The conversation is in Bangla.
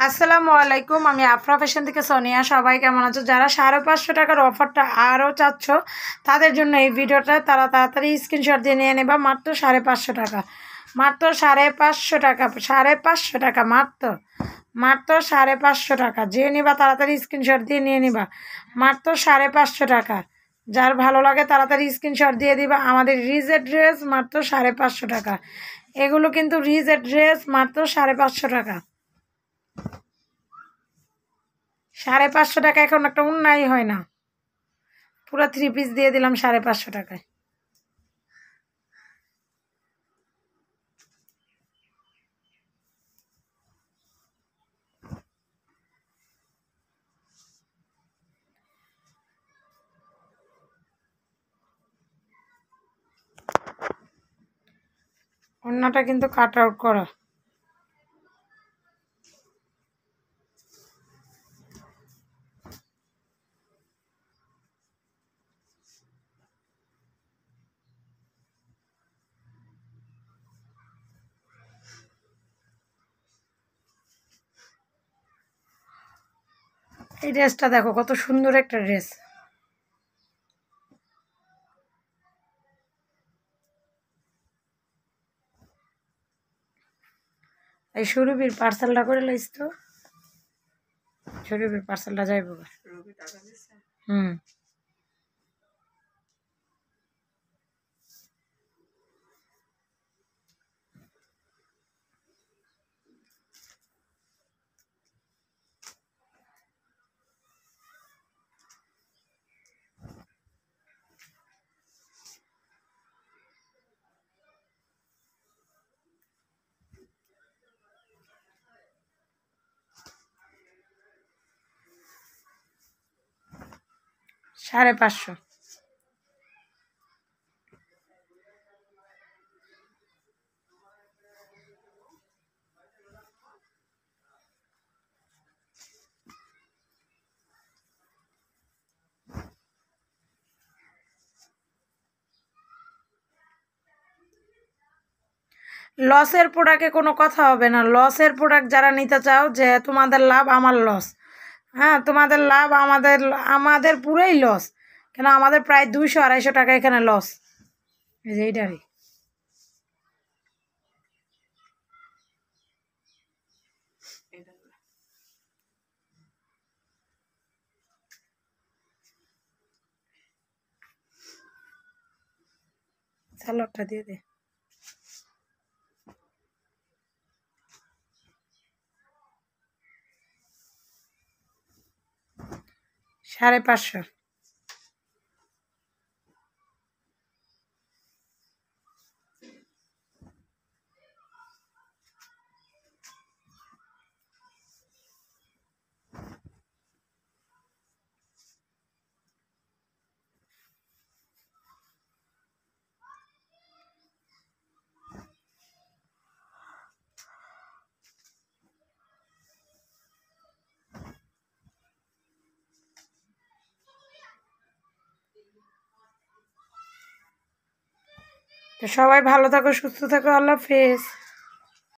আসসালামু আলাইকুম, আমি আফরা ফ্যাশন থেকে সোনিয়া। সবাই কেমন আছো? যারা 550 টাকার অফারটা আরও চাচ্ছ তাদের জন্য এই ভিডিওটা, তারা তাড়াতাড়ি স্ক্রিনশট দিয়ে নিয়ে নেবা। মাত্র 550 টাকা, মাত্র 550 টাকা, 550 টাকা, মাত্র মাত্র 550 টাকা। যে নিবা তাড়াতাড়ি স্ক্রিনশট দিয়ে নিয়ে নিবা। মাত্র 550 টাকা। যার ভালো লাগে তাড়াতাড়ি স্ক্রিনশট দিয়ে দিবা। আমাদের রিজের ড্রেস মাত্র 550 টাকা। এগুলো কিন্তু রিজের ড্রেস মাত্র 550 টাকা। 550 টাকা এখন একটা উন্নাই হয় না। পুরো 3 পিস দিয়ে দিলাম 550 টাকায়। ওড়নাটা কিন্তু কাট আউট করা। এই ড্রেসটা দেখো কত সুন্দর একটা ড্রেস। এই সুরভির পার্সেলটা করে লাইস তো। সুরভির পার্সেলটা যাইব। হুম, 550। লসের প্রোডাক্টে কোনো কথা হবে না। লসের প্রোডাক্ট যারা নিতে চাও, যে তোমাদের লাভ আমার লস, হ্যাঁ তোমাদের লাভ আমাদের, আমাদের পুরোই লস। কেন আমাদের প্রায় 200-250 টাকা এখানে লস। এই যে এইটারই স্যালোডটা দিয়ে দে। 550। তো সবাই ভালো থাকো, সুস্থ থাকো, আল্লাহ হাফেজ।